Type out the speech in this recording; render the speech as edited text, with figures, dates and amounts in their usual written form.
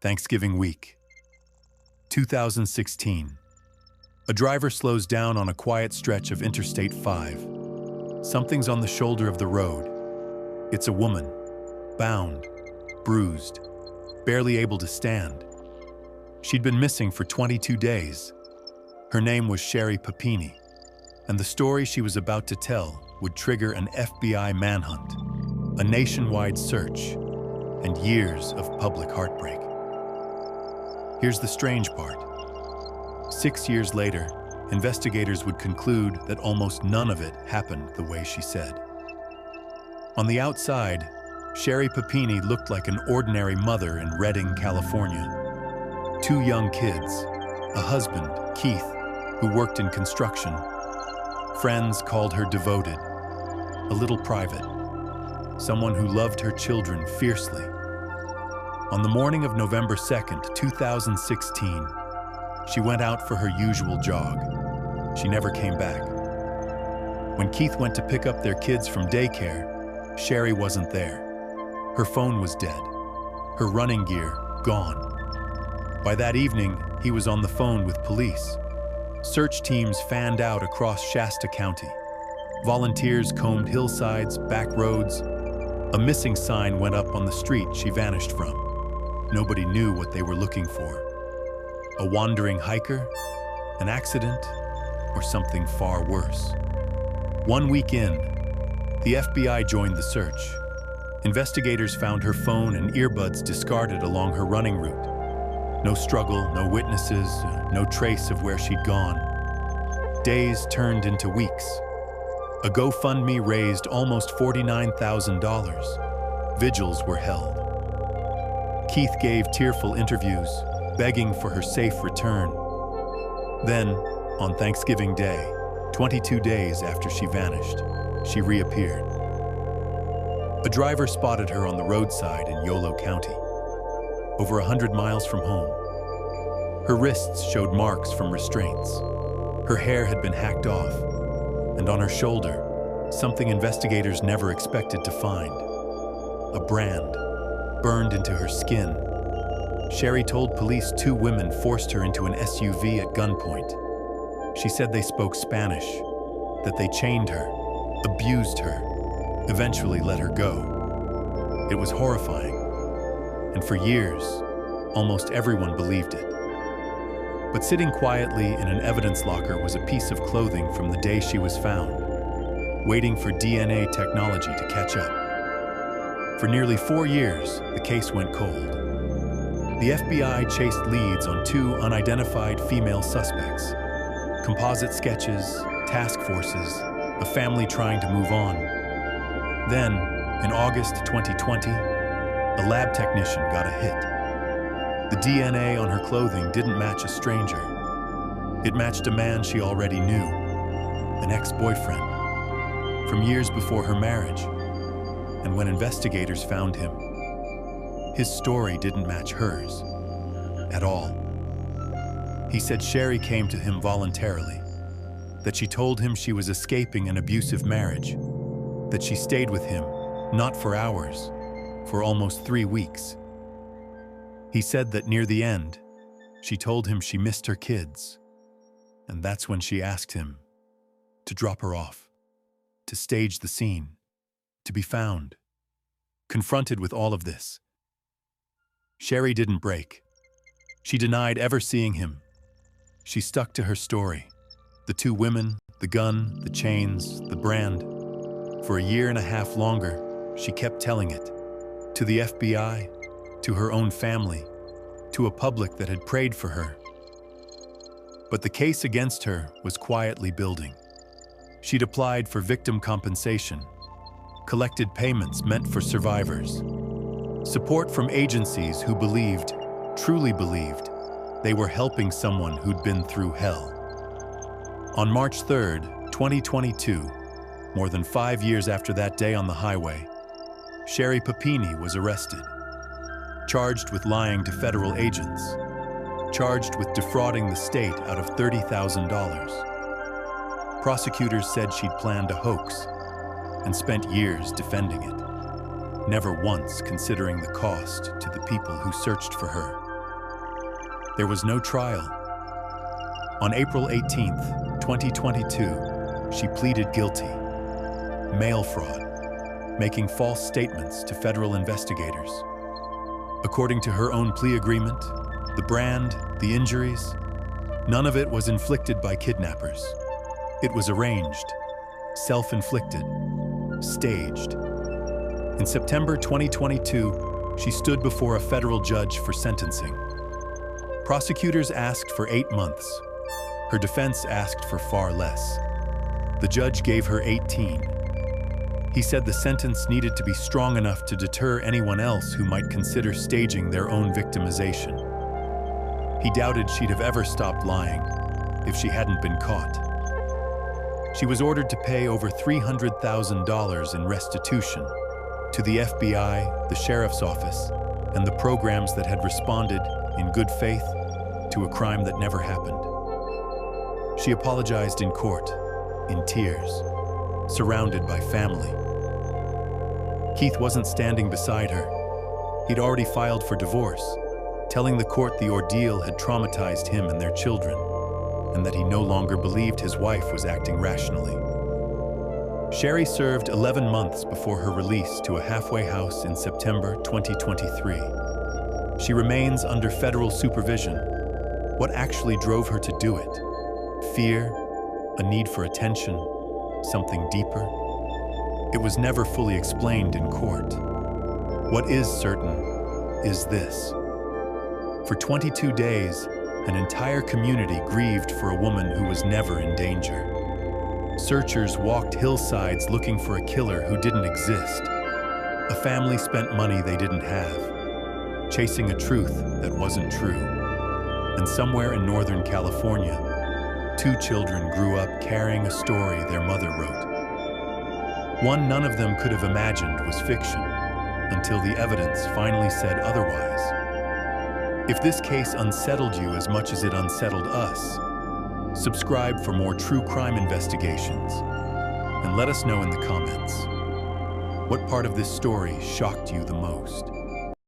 Thanksgiving week, 2016. A driver slows down on a quiet stretch of Interstate 5. Something's on the shoulder of the road. It's a woman, bound, bruised, barely able to stand. She'd been missing for 22 days. Her name was Sherri Papini, and the story she was about to tell would trigger an FBI manhunt, a nationwide search, and years of public heartbreak. Here's the strange part. 6 years later, investigators would conclude that almost none of it happened the way she said. On the outside, Sherri Papini looked like an ordinary mother in Redding, California. 2 young kids, a husband, Keith, who worked in construction. Friends called her devoted, a little private, someone who loved her children fiercely. On the morning of November 2nd, 2016, she went out for her usual jog. She never came back. When Keith went to pick up their kids from daycare, Sherri wasn't there. Her phone was dead, her running gear gone. By that evening, he was on the phone with police. Search teams fanned out across Shasta County. Volunteers combed hillsides, back roads. A missing sign went up on the street she vanished from. Nobody knew what they were looking for. A wandering hiker? An accident? Or something far worse? 1 week in, the FBI joined the search. Investigators found her phone and earbuds discarded along her running route. No struggle, no witnesses, no trace of where she'd gone. Days turned into weeks. A GoFundMe raised almost $49,000. Vigils were held. Keith gave tearful interviews, begging for her safe return. Then, on Thanksgiving Day, 22 days after she vanished, she reappeared. A driver spotted her on the roadside in Yolo County, over 100 miles from home. Her wrists showed marks from restraints. Her hair had been hacked off, and on her shoulder, something investigators never expected to find. A brand, burned into her skin. Sherri told police 2 women forced her into an SUV at gunpoint. She said they spoke Spanish, that they chained her, abused her, eventually let her go. It was horrifying, and for years, almost everyone believed it. But sitting quietly in an evidence locker was a piece of clothing from the day she was found, waiting for DNA technology to catch up. For nearly 4 years, the case went cold. The FBI chased leads on 2 unidentified female suspects. Composite sketches, task forces, a family trying to move on. Then, in August 2020, a lab technician got a hit. The DNA on her clothing didn't match a stranger. It matched a man she already knew, an ex-boyfriend, from years before her marriage. And when investigators found him, his story didn't match hers at all. He said Sherri came to him voluntarily, that she told him she was escaping an abusive marriage, that she stayed with him, not for hours, for almost 3 weeks. He said that near the end, she told him she missed her kids, and that's when she asked him to drop her off, to stage the scene, to be found. Confronted with all of this, Sherri didn't break. She denied ever seeing him. She stuck to her story. The 2 women, the gun, the chains, the brand. For a 1.5 years longer, she kept telling it. To the FBI, to her own family, to a public that had prayed for her. But the case against her was quietly building. She'd applied for victim compensation, collected payments meant for survivors, support from agencies who believed, truly believed, they were helping someone who'd been through hell. On March 3rd, 2022, more than 5 years after that day on the highway, Sherri Papini was arrested, charged with lying to federal agents, charged with defrauding the state out of $30,000. Prosecutors said she'd planned a hoax and spent years defending it, never once considering the cost to the people who searched for her. There was no trial. On April 18, 2022, she pleaded guilty. Mail fraud, making false statements to federal investigators. According to her own plea agreement, the brand, the injuries, none of it was inflicted by kidnappers. It was arranged, self-inflicted, staged. In September 2022, she stood before a federal judge for sentencing. Prosecutors asked for 8 months. Her defense asked for far less. The judge gave her 18. He said the sentence needed to be strong enough to deter anyone else who might consider staging their own victimization. He doubted she'd have ever stopped lying if she hadn't been caught. She was ordered to pay over $300,000 in restitution to the FBI, the sheriff's office, and the programs that had responded in good faith to a crime that never happened. She apologized in court, in tears, surrounded by family. Keith wasn't standing beside her. He'd already filed for divorce, telling the court the ordeal had traumatized him and their children, and that he no longer believed his wife was acting rationally. Sherri served 11 months before her release to a halfway house in September 2023. She remains under federal supervision. What actually drove her to do it? Fear, a need for attention, something deeper? It was never fully explained in court. What is certain is this. For 22 days, an entire community grieved for a woman who was never in danger. Searchers walked hillsides looking for a killer who didn't exist. A family spent money they didn't have, chasing a truth that wasn't true. And somewhere in Northern California, 2 children grew up carrying a story their mother wrote. One none of them could have imagined was fiction, until the evidence finally said otherwise. If this case unsettled you as much as it unsettled us, subscribe for more true crime investigations, and let us know in the comments. What part of this story shocked you the most?